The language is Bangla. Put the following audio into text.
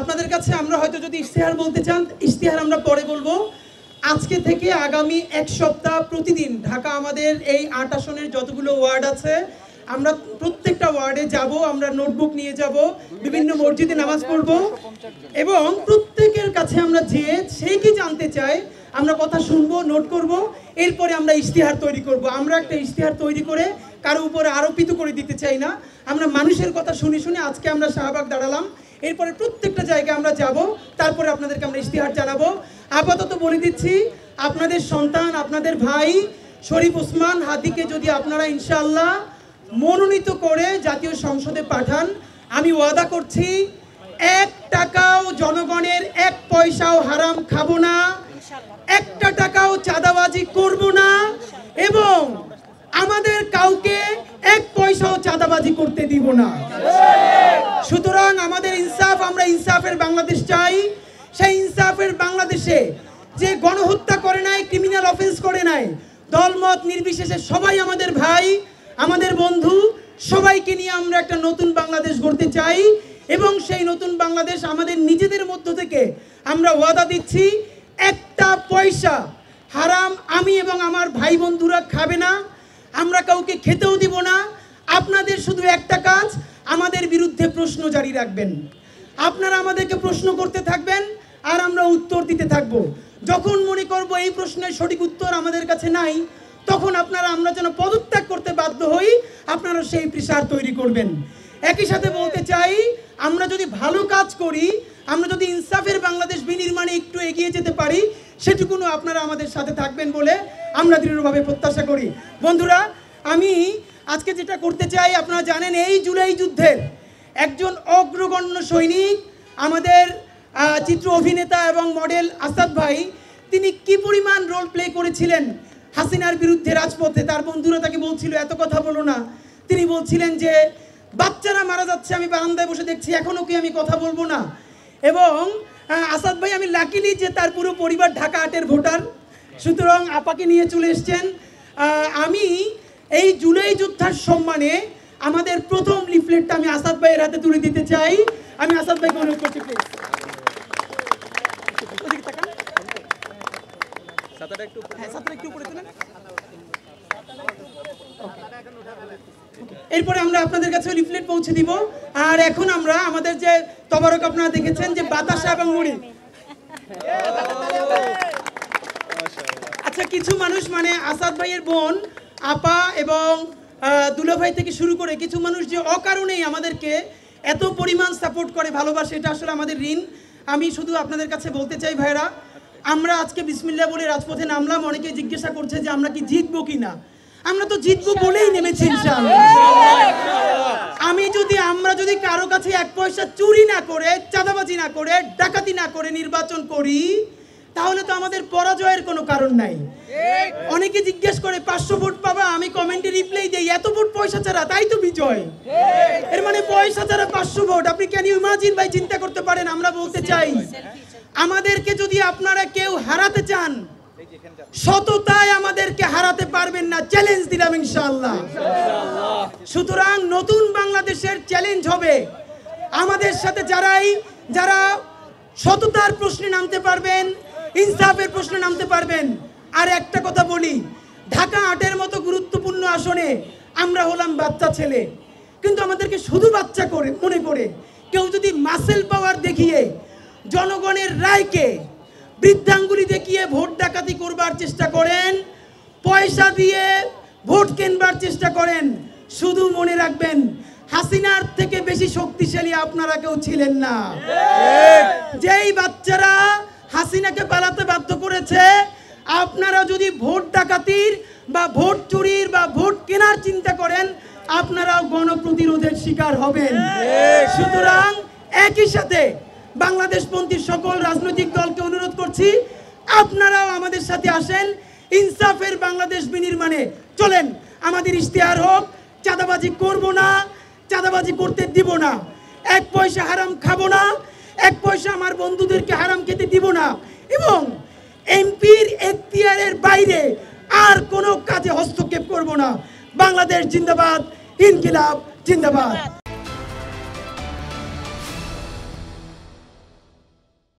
আপনাদের কাছে আমরা হয়তো যদি ইশতেহার বলতে চান, ইশতেহার আমরা পরে বলবো। আজকে থেকে আগামী এক সপ্তাহ প্রতিদিন ঢাকা আমাদের এই ৮ আসনের যতগুলো ওয়ার্ড আছে, আমরা প্রত্যেকটা ওয়ার্ডে যাব, আমরা নোটবুক নিয়ে যাব, বিভিন্ন মসজিদে নামাজ পড়ব এবং প্রত্যেকের কাছে আমরা যেয়ে সে কি জানতে চাই আমরা কথা শুনবো, নোট করব, এরপরে আমরা ইশতেহার তৈরি করব। আমরা একটা ইশতেহার তৈরি করে কারো উপরে আরোপিত করে দিতে চাই না। আমরা মানুষের কথা শুনে শুনে আজকে আমরা শাহবাগ দাঁড়ালাম, এরপরে প্রত্যেকটা জায়গায় আমরা যাব, তারপরে আপনাদেরকে আমরা ইশতেহার জানাবো। আপাতত বলে দিচ্ছি, আপনাদের সন্তান, আপনাদের ভাই শরীফ ওসমান হাদিকে যদি আপনারা ইনশাআল্লাহ মনোনীত করে জাতীয় সংসদে পাঠান, আমি ওয়াদা করছি 1 টাকাও জনগণের 1 পয়সাও হারাম খাবো না, 1 টাকাও চাঁদাবাজি করব না এবং আমাদের কাউকে 1 পয়সাও চাঁদাবাজি করতে দিব না। সুতরাং আমাদের ইনসাফ, আমরা ইনসাফের বাংলাদেশ চাই। সেই ইনসাফের বাংলাদেশে যে গণহত্যা করে নাই, ক্রিমিনাল অফেন্স করে নাই, দলমত নির্বিশেষে সবাই আমাদের ভাই, আমাদের বন্ধু, সবাইকে নিয়ে আমরা একটা নতুন বাংলাদেশ গড়তে চাই এবং সেই নতুন বাংলাদেশ আমাদের নিজেদের মধ্য থেকে আমরা ওয়াদা দিচ্ছি 1টা পয়সা হারাম আমি এবং আমার ভাই বন্ধুরা খাবে না, আমরা কাউকে খেতেও দিব না। আপনাদের শুধু একটা কাজ, আমাদের বিরুদ্ধে প্রশ্ন জারি রাখবেন, আপনারা আমাদেরকে প্রশ্ন করতে থাকবেন আর আমরা উত্তর দিতে থাকব। যখন মনে করব এই প্রশ্নের সঠিক উত্তর আমাদের কাছে নাই, তখন আপনারা আমরা যেন পদত্যাগ করতে বাধ্য হই, আপনারা সেই প্রেসার তৈরি করবেন। একই সাথে বলতে চাই, আমরা যদি ভালো কাজ করি, আমরা যদি ইনসাফের বাংলাদেশ বিনির্মাণে একটু এগিয়ে যেতে পারি, সেটুকুনো আপনারা আমাদের সাথে থাকবেন বলে আমরা দৃঢ়ভাবে প্রত্যাশা করি। বন্ধুরা, আমি আজকে যেটা করতে চাই, আপনারা জানেন এই জুলাই যুদ্ধের একজন অগ্রগণ্য সৈনিক আমাদের চিত্র অভিনেতা এবং মডেল আসাদ ভাই, তিনি কি পরিমাণ রোল প্লে করেছিলেন হাসিনার বিরুদ্ধে রাজপথে। তার বন্ধুরা তাকে বলছিল এত কথা বলো না, তিনি বলছিলেন যে বাচ্চারা মারা যাচ্ছে, আমি বারান্দায় বসে দেখছি, এখনও কি আমি কথা বলবো না। এবং আসাদ ভাই, আমি লাকিলি যে তার পুরো পরিবার ঢাকা 8-এর ভোটার, সুতরাং আপাকে নিয়ে চলে এসছেন। আমি এই জুলাই যোদ্ধার সম্মানে আমাদের প্রথম লিফলেটটা আমি আসাদ ভাইয়ের হাতে তুলে দিতে চাই। আমি আসাদ ভাইকে অনুরোধ করছি, প্লিজ। এরপরে আমরা আপনাদের কাছে লিফলেট পৌঁছে দিব। আর এখন আমরা আমাদের যে তবারক আপনারা দেখেছেন যে বাতাসা এবং মুড়ি, আচ্ছা কিছু মানুষ মানে আসাদ ভাইয়ের বোন আপা এবং দুলা ভাই থেকে শুরু করে কিছু মানুষ যে অকারণেই আমাদেরকে এত পরিমাণ সাপোর্ট করে, ভালোবাসে, এটা আসলে আমাদের ঋণ। আমি শুধু আপনাদের কাছে বলতে চাই ভাইরা, আমরা আজকে বিসমিল্লাহ বলে রাজপথে নামলাম। অনেকে জিজ্ঞাসা করছে যে আমরা কি জিতবো কিনা। আমরা তো জিতবো বলেই নেমেছি ইনশাআল্লাহ। আমরা যদি কারো কাছে 1 পয়সা চুরি না করে, চাঁদাবাজি না করে, ডাকাতি না করে নির্বাচন করি, তাহলে তো আমাদের পরাজয়ের কোনো কারণ নাই। অনেকে জিজ্ঞেস করে 500 ভোট পাবা, আমি কমেন্টে রিপ্লাই দেই এত ভোট পয়সা ছাড়া, তাই তো বিজয়। এর মানে পয়সা ছাড়া 500 ভোট, আপনি ক্যান ইউ ইমাজিন ভাই, চিন্তা করতে পারেন। আমরা বলতে চাই, আমাদেরকে যদি আপনারা কেউ হারাতে চান, সততায় আমাদেরকে হারাতে পারবেন না, চ্যালেঞ্জ দিলাম ইনশাআল্লাহ। সুতরাং নতুন বাংলাদেশের চ্যালেঞ্জ হবে আমাদের সাথে যারা সততার প্রশ্নে নামতে পারবেন, ইনসাফের প্রশ্নে নামতে পারবেন। আর একটা কথা বলি, ঢাকা 8-এর মতো গুরুত্বপূর্ণ আসনে আমরা হলাম বাচ্চা ছেলে, কিন্তু আমাদেরকে শুধু বাচ্চা করে মনে করে কেউ যদি মাসেল পাওয়ার দেখিয়ে জনগণের রায়কে বৃদ্ধাঙ্গুলি দেখিয়ে ভোট ডাকাতি করবার চেষ্টা করেন, পয়সা দিয়ে ভোট কেনবার চেষ্টা করেন, শুধু মনে রাখবেন হাসিনার থেকে বেশি শক্তিশালী আপনারা কেউ ছিলেন না। যেই বাচ্চারা হাসিনাকে পালাতে বাধ্য করেছে, আপনারা যদি ভোট ডাকাতির বা ভোট চুরির বা ভোট কেনার চিন্তা করেন, আপনারাও গণপ্রতিরোধের শিকার হবেন। সুতরাং একই সাথে বাংলাদেশপন্থী সকল রাজনৈতিক দলকে অনুরোধ করছি, আপনারাও আমাদের সাথে আসেন, ইনসাফের বাংলাদেশ বিনির্মাণে চলেন। আমাদের ইশতেহার হোক, চাঁদাবাজি করব না, চাঁদাবাজি করতে দিব না, 1 পয়সা হারাম খাবো না, 1 পয়সা আমার বন্ধুদেরকে হারাম খেতে দিব না, এবং এমপির এখতিয়ারের বাইরে আর কোনো কাজে হস্তক্ষেপ করব না। বাংলাদেশ জিন্দাবাদ, ইনকিলাব জিন্দাবাদ।